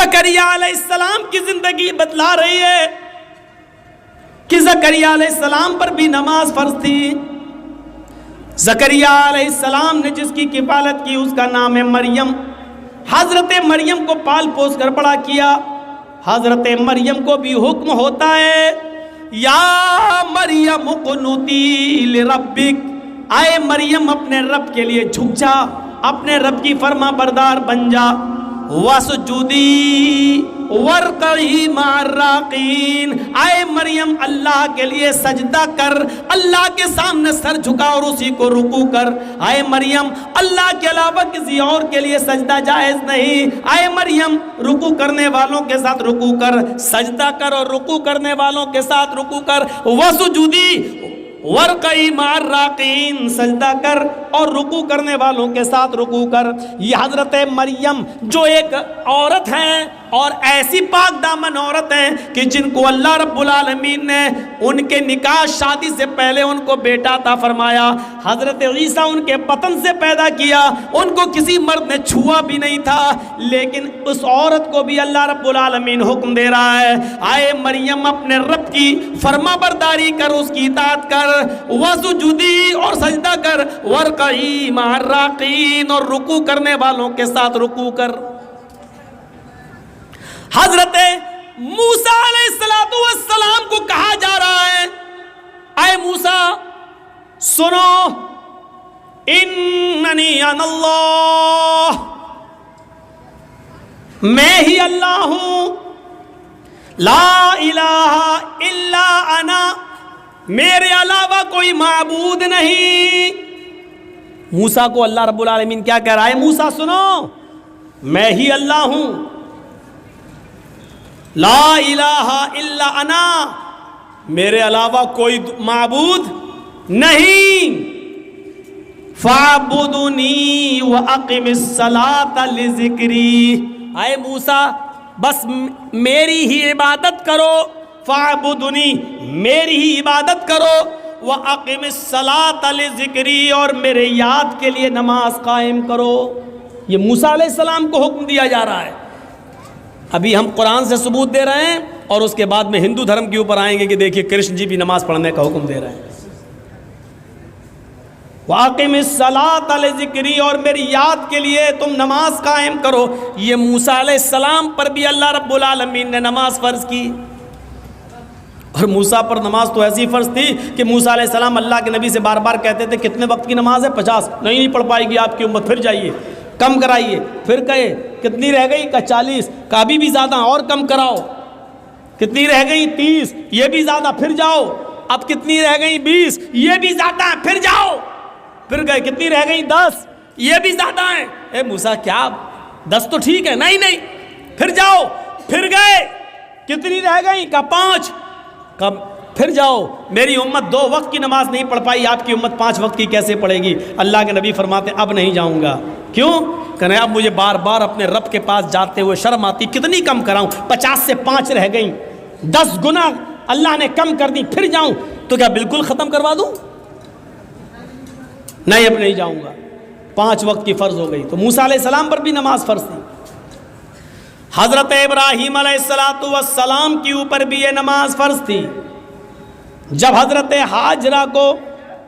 زکریا علیہ السلام کی زندگی بتلا رہی ہے کہ زکریا علیہ السلام پر بھی نماز فرض تھی. زکریا علیہ السلام نے جس کی کفالت کی اس کا نام ہے مریم. حضرت مریم کو پال پوس کر بڑا کیا. حضرت مریم کو بھی حکم ہوتا ہے یا مریم قنوتی لربک، آئے مریم اپنے رب کے لیے جھک جا، اپنے رب کی فرما بردار بن جا. وسجودی ورقعی مع الراقین، آئے مریم اللہ کے لیے سجدہ کر، اللہ کے سامنے سر جھکا اور اسی کو رکوع کر. آئے مریم اللہ کے علاوہ کسی اور کے لیے سجدہ جائز نہیں. آئے مریم رکوع کرنے والوں کے ساتھ رکوع کر، سجدہ کر اور رکوع کرنے والوں کے ساتھ رکوع کر. وسجودی ورقعی مع الراقین، سجدہ کر اور رکوع کرنے والوں کے ساتھ رکوع کر. یہ حضرت مریم جو ایک عورت ہیں اور ایسی پاک دامن عورت ہیں کہ جن کو اللہ رب العالمین نے ان کے نکاح شادی سے پہلے ان کو بیٹا عطا فرمایا. حضرت عیسیٰ ان کے بطن سے پیدا کیا، ان کو کسی مرد نے چھوا بھی نہیں تھا، لیکن اس عورت کو بھی اللہ رب العالمین حکم دے رہا ہے آئے مریم اپنے رب کی فرما برداری کر، اس کی اطاعت کر. وسجودی اور سجدہ کر، ورقعی مع الراقین اور رکوع کرنے والوں کے ساتھ رکوع کر. حضرت موسیٰ علیہ السلام کو کہا جا رہا ہے اے موسیٰ سنو، اننی انا اللہ، میں ہی اللہ ہوں، لا الہ الا انا، میرے علاوہ کوئی معبود نہیں. موسیٰ کو اللہ رب العالمین کیا کہہ رہا ہے؟ موسیٰ سنو، میں ہی اللہ ہوں، لا الہ الا انا، میرے علاوہ کوئی معبود نہیں. فاعبدنی واقم الصلاۃ لذکری، اے موسیٰ بس میری ہی عبادت کرو. فاعبدنی، میری ہی عبادت کرو. واقم الصلاۃ لذکری، اور میرے یاد کے لیے نماز قائم کرو. یہ موسیٰ علیہ السلام کو حکم دیا جا رہا ہے. ابھی ہم قرآن سے ثبوت دے رہے ہیں اور اس کے بعد میں ہندو دھرم کے اوپر آئیں گے کہ دیکھیے کرشن جی بھی نماز پڑھنے کا حکم دے رہے ہیں. وَأَقِمِ الصَّلَاةَ لِذِكْرِي، اور میری یاد کے لیے تم نماز قائم کرو. یہ موسیٰ علیہ السلام پر بھی اللہ رب العالمین نے نماز فرض کی. اور موسیٰ پر نماز تو ایسی فرض تھی کہ موسیٰ علیہ السلام اللہ کے نبی سے بار بار کہتے تھے کتنے وقت کی نماز ہے؟ 50. نہیں پڑھ پائے گی آپ کی امت، پھر جائیے کم کرائیے. پھر کہے کتنی رہ گئی؟ کا 40. کا ابھی بھی زیادہ، اور کم کراؤ. کتنی رہ گئی؟ 30. یہ بھی زیادہ، پھر جاؤ. اب کتنی رہ گئی؟ 20. یہ بھی زیادہ، پھر جاؤ. پھر گئے کتنی رہ گئی؟ 10. یہ بھی زیادہ ہیں. اے موسیٰ کیا 10 تو ٹھیک ہے؟ نہیں پھر جاؤ. پھر گئے کتنی رہ گئی؟ کا 5. کب؟ پھر جاؤ. میری امت 2 وقت کی نماز نہیں پڑھ پائی، آپ کی امت 5 وقت کی کیسے پڑھے گی؟ اللہ کے نبی فرماتے اب نہیں جاؤں گا. کیوں؟ کہ اب مجھے بار بار اپنے رب کے پاس جاتے ہوئے شرم آتی. کتنی کم کراؤں؟ 50 سے 5 رہ گئیں، 10 گنا اللہ نے کم کر دی. پھر جاؤں تو کیا بالکل ختم کروا دوں؟ نہیں، اب نہیں جاؤں گا. 5 وقت کی فرض ہو گئی. تو موسیٰ علیہ السلام پر بھی نماز فرض تھی. حضرت ابراہیم علیہ السلام کے اوپر بھی یہ نماز فرض تھی. جب حضرت ہاجرہ کو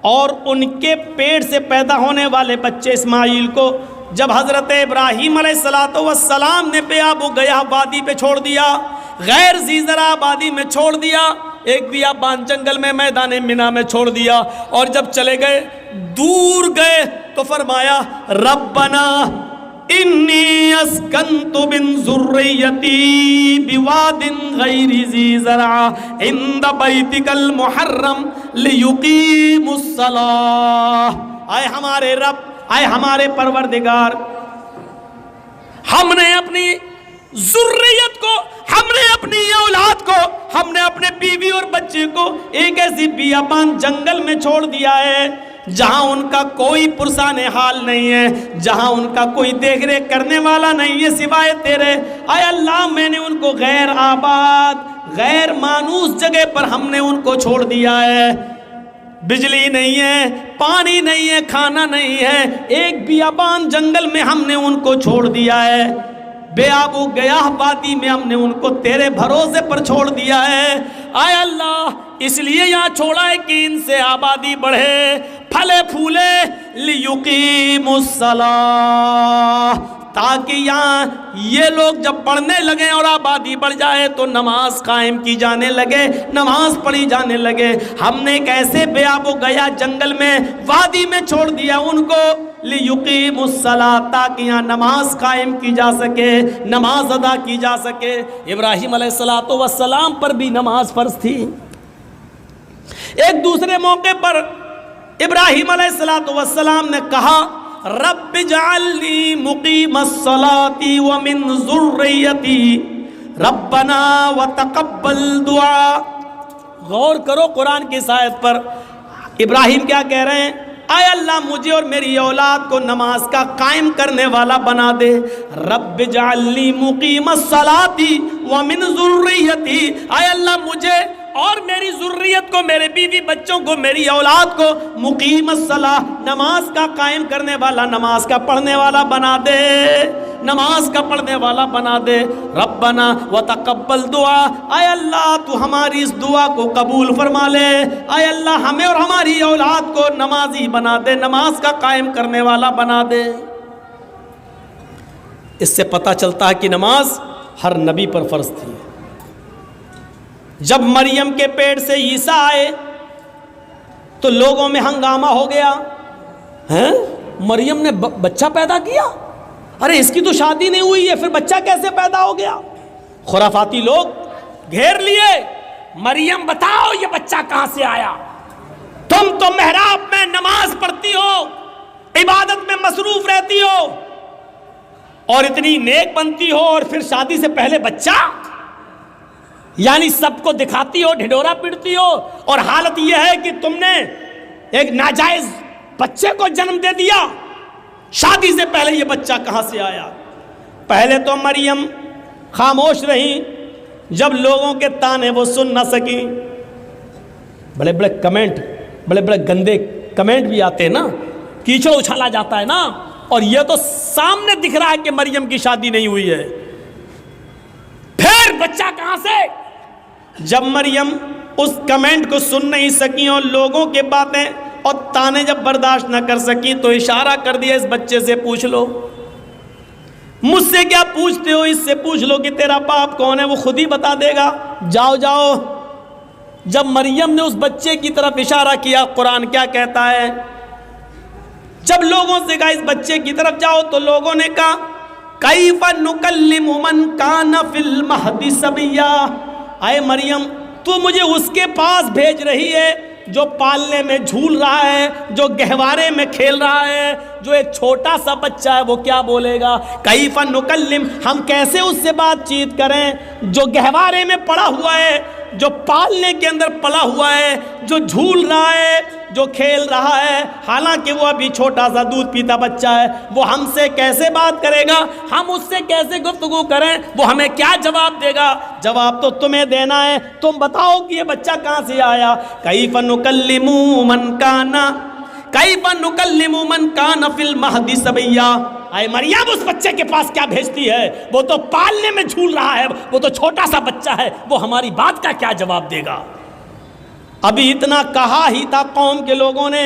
اور ان کے پیٹ سے پیدا ہونے والے بچے اسماعیل کو جب حضرت ابراہیم علیہ السلام نے بے آب و گیا وادی پہ چھوڑ دیا، غیر ذی زرع وادی میں چھوڑ دیا، ایک بیابان جنگل میں میدان منا میں چھوڑ دیا، اور جب چلے گئے دور گئے تو فرمایا ربنا انی اسکنت من ذریتی بواد غیر ذی زرع عند بیتک المحرم لیقیموا الصلاۃ. اے ہمارے رب، اے ہمارے پروردگار، ہم نے اپنی ذریت کو، ہم نے اپنی اولاد کو، ہم نے اپنے بیوی اور بچے کو ایک ایسی بیابان جنگل میں چھوڑ دیا ہے جہاں ان کا کوئی پرسان حال نہیں ہے، جہاں ان کا کوئی دیکھ ریکھ کرنے والا نہیں ہے سوائے تیرے. اے اللہ، میں نے ان کو غیر آباد، غیر مانوس جگہ پر ہم نے ان کو چھوڑ دیا ہے. بجلی نہیں ہے، پانی نہیں ہے، کھانا نہیں ہے، ایک بیابان جنگل میں ہم نے ان کو چھوڑ دیا ہے. بے آب و گیاہ وادی میں ہم نے ان کو تیرے بھروسے پر چھوڑ دیا ہے. اے اللہ اس لیے یہاں چھوڑا ہے کہ ان سے آبادی بڑھے, پھلے پھولے, لیقیموا الصلاۃ, تاکہ یہاں یہ لوگ جب پڑھنے لگے اور آبادی بڑھ جائے تو نماز قائم کی جانے لگے, نماز پڑھی جانے لگے. ہم نے ایک ایسے بے آب و گیا جنگل میں وادی میں چھوڑ دیا ان کو, لیقیموا الصلاۃ, تاکہ یہاں نماز قائم کی جا سکے, نماز ادا کی جا سکے. ابراہیم علیہ السلام پر بھی نماز فرض تھی. ایک دوسرے موقع پر ابراہیم علیہ السلام نے کہا رب اجعلنی مقیم الصلاۃ ومن ذریتی ربنا وتقبل دعا. غور کرو قرآن کی اس آیت پر. ابراہیم کیا کہہ رہے ہیں؟ اے اللہ مجھے اور میری اولاد کو نماز کا قائم کرنے والا بنا دے. رب اجعلنی مقیم الصلاۃ ومن ذریتی, اے اللہ مجھے اور میری ذریت کو, میرے بیوی بچوں کو, میری اولاد کو مقیم الصلاۃ, نماز کا قائم کرنے والا, نماز کا پڑھنے والا بنا دے, نماز کا پڑھنے والا بنا دے. ربنا وتقبل دعا, اے اللہ تو ہماری اس دعا کو قبول فرما لے. اے اللہ ہمیں اور ہماری اولاد کو نمازی بنا دے, نماز کا قائم کرنے والا بنا دے. اس سے پتہ چلتا ہے کہ نماز ہر نبی پر فرض تھی. جب مریم کے پیٹ سے عیسیٰ آئے تو لوگوں میں ہنگامہ ہو گیا, ہیں مریم نے بچہ پیدا کیا, ارے اس کی تو شادی نہیں ہوئی ہے, پھر بچہ کیسے پیدا ہو گیا؟ خرافاتی لوگ گھیر لیے, مریم بتاؤ یہ بچہ کہاں سے آیا؟ تم تو محراب میں نماز پڑھتی ہو, عبادت میں مصروف رہتی ہو اور اتنی نیک بنتی ہو, اور پھر شادی سے پہلے بچہ, یعنی سب کو دکھاتی ہو, ڈھڈورا پڑتی ہو, اور حالت یہ ہے کہ تم نے ایک ناجائز بچے کو جنم دے دیا. شادی سے پہلے یہ بچہ کہاں سے آیا؟ پہلے تو مریم خاموش رہی, جب لوگوں کے تانے وہ سن نہ سکی. بڑے بڑے کمنٹ, بڑے بڑے گندے کمنٹ بھی آتے ہیں نا, کیچڑ اچھالا جاتا ہے نا, اور یہ تو سامنے دکھ رہا ہے کہ مریم کی شادی نہیں ہوئی ہے, پھر بچہ کہاں سے؟ جب مریم اس کمنٹ کو سن نہیں سکی اور لوگوں کے باتیں اور تانے جب برداشت نہ کر سکی تو اشارہ کر دیا اس بچے سے پوچھ لو. مجھ سے کیا پوچھتے ہو, اس سے پوچھ لو کہ تیرا باپ کون ہے, وہ خود ہی بتا دے گا. جاؤ جاؤ. جب مریم نے اس بچے کی طرف اشارہ کیا, قرآن کیا کہتا ہے؟ جب لوگوں سے کہا اس بچے کی طرف جاؤ تو لوگوں نے کہا کیف نکلم من کان فی المہد صبیا, اے مریم تو مجھے اس کے پاس بھیج رہی ہے جو پالنے میں جھول رہا ہے, جو گہوارے میں کھیل رہا ہے, جو ایک چھوٹا سا بچہ ہے, وہ کیا بولے گا؟ کیف نکلم, ہم کیسے اس سے بات چیت کریں جو گہوارے میں پڑا ہوا ہے, جو پالنے کے اندر پلا ہوا ہے, جو جھول رہا ہے, جو کھیل رہا ہے, حالانکہ وہ ابھی چھوٹا سا دودھ پیتا بچہ ہے. وہ ہم سے کیسے بات کرے گا, ہم اس سے کیسے گفتگو کریں, وہ ہمیں کیا جواب دے گا؟ جواب تو تمہیں دینا ہے, تم بتاؤ کہ یہ بچہ کہاں سے آیا. کیف نکلم من کانا, کیف نکلم من کان فی المہد صبیا, اے مریم اس بچے کے پاس کیا بھیجتی ہے, وہ تو پالنے میں جھول رہا ہے, وہ تو چھوٹا سا بچہ ہے, وہ ہماری بات کا کیا جواب دے گا؟ ابھی اتنا کہا ہی تھا قوم کے لوگوں نے,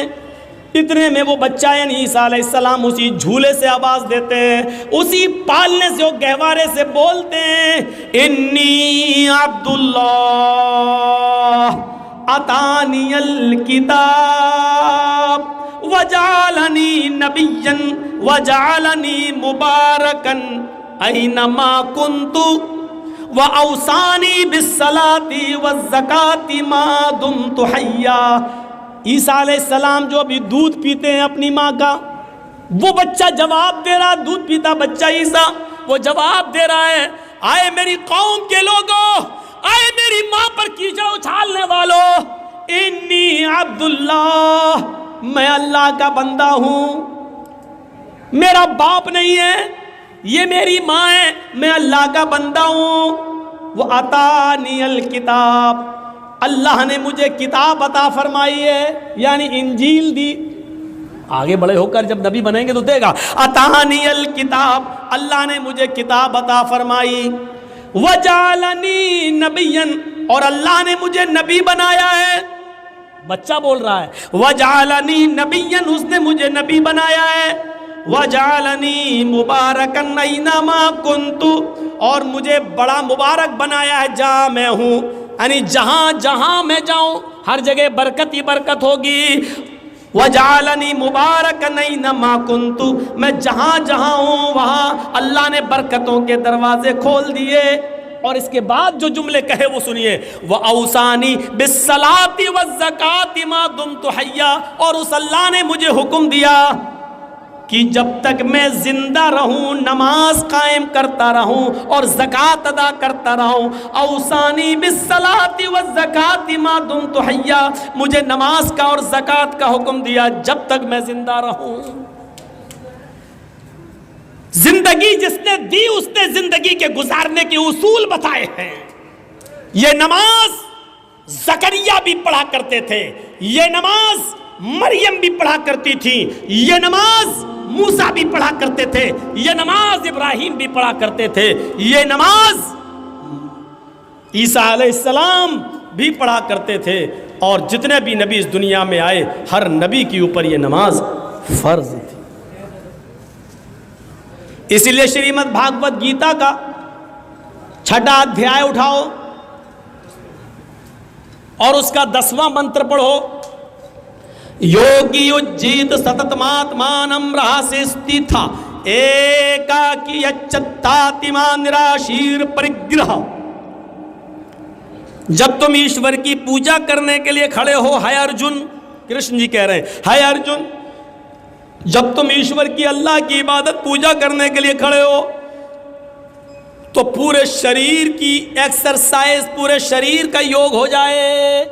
اتنے میں وہ بچہ یعنی عیسیٰ علیہ السلام اسی جھولے سے آواز دیتے ہیں, اسی پالنے سے, وہ گہوارے سے بولتے ہیں انی عبداللہ اتانی الکتاب وجعلنی نبیا وجعلنی مبارکا اینما کنت وَأَوْصَانِي بِالصَّلَاةِ وَالزَّكَاةِ مَا دُمْتُ حَيًّا. عیسیٰ علیہ السلام جو ابھی دودھ پیتے ہیں اپنی ماں کا, وہ بچہ جواب دے رہا, دودھ پیتا بچہ عیسیٰ, وہ جواب دے رہا ہے آئے میری قوم کے لوگوں, آئے میری ماں پر کیچڑ اچھالنے والوں, انی عبداللہ, میں اللہ کا بندہ ہوں, میرا باپ نہیں ہے, یہ میری ماں ہے, میں اللہ کا بندہ ہوں. وہ عطانی الکتاب, اللہ نے مجھے کتاب عطا فرمائی ہے, یعنی انجیل دی. آگے بڑے ہو کر جب نبی بنیں گے تو دے گا. اتانی الکتاب, اللہ نے مجھے کتاب عطا فرمائی. وجعلنی نبیا, اور اللہ نے مجھے نبی بنایا ہے. بچہ بول رہا ہے وجعلنی نبیا, اس نے مجھے نبی بنایا ہے. وجعلنی مبارکن اینما کنت, اور مجھے بڑا مبارک بنایا ہے جہاں میں ہوں, یعنی جہاں جہاں میں جاؤں ہر جگہ برکت ہی برکت ہوگی. وجعلنی مبارکن اینما کنت, میں جہاں جہاں ہوں وہاں اللہ نے برکتوں کے دروازے کھول دیے. اور اس کے بعد جو جملے کہے وہ سنیے. وَأَوْصَانِي بِالصَّلَاةِ وَالزَّكَاةِ مَا دُمْتُ حَيًّا, اور اس اللہ نے مجھے حکم دیا کہ جب تک میں زندہ رہوں نماز قائم کرتا رہوں اور زکوٰۃ ادا کرتا رہوں. اوصانی بالصلاۃ والزکوٰۃ ما دمت حیا, مجھے نماز کا اور زکوٰۃ کا حکم دیا جب تک میں زندہ رہوں. زندگی جس نے دی اس نے زندگی کے گزارنے کے اصول بتائے ہیں. یہ نماز زکریا بھی پڑھا کرتے تھے, یہ نماز مریم بھی پڑھا کرتی تھی, یہ نماز موسیٰ بھی پڑھا کرتے تھے, یہ نماز ابراہیم بھی پڑھا کرتے تھے, یہ نماز عیسیٰ علیہ السلام بھی پڑھا کرتے تھے. اور جتنے بھی نبی اس دنیا میں آئے ہر نبی کے اوپر یہ نماز فرض تھی. اسی لیے شریمد بھاگوت گیتا کا 6واں ادھیائے اٹھاؤ اور اس کا 10واں منتر پڑھو. یوگی اجیت ستتماتمانم رہاسیستی تھا ایکاکی اچتاتما نراشیر پرگرہ. جب تم ایشور کی پوجا کرنے کے لیے کھڑے ہو, ہے ارجن, کرشن جی کہہ رہے ہیں ہے ارجن, جب تم ایشور کی اللہ کی عبادت پوجا کرنے کے لیے کھڑے ہو تو پورے شریر کی ایکسرسائز, پورے شریر کا یوگ ہو جائے.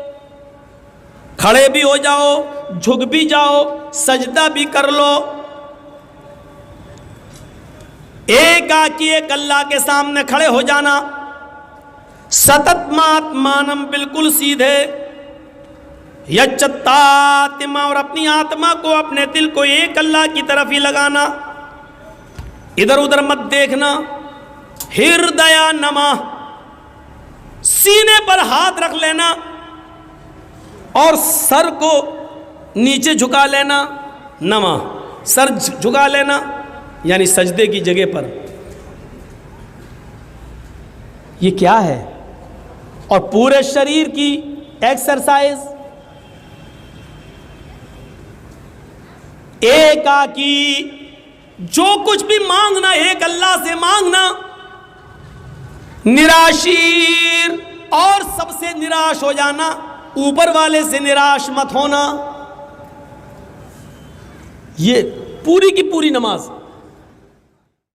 کھڑے بھی ہو جاؤ, جھک بھی جاؤ, سجدہ بھی کر لو. ایک آکی ایک اللہ کے سامنے کھڑے ہو جانا. ستتماتمانم, بالکل سیدھے. یچتاتما, اور اپنی آتما کو اپنے دل کو ایک اللہ کی طرف ہی لگانا, ادھر ادھر مت دیکھنا. ہردیا نما, سینے پر ہاتھ رکھ لینا اور سر کو نیچے جھکا لینا. نما, سر جھکا لینا یعنی سجدے کی جگہ پر. یہ کیا ہے؟ اور پورے شریر کی ایکسرسائز. ایک آکی, جو کچھ بھی مانگنا ایک اللہ سے مانگنا. نراشیر, اور سب سے نراش ہو جانا, اوپر والے سے نراش مت ہونا. یہ پوری کی پوری نماز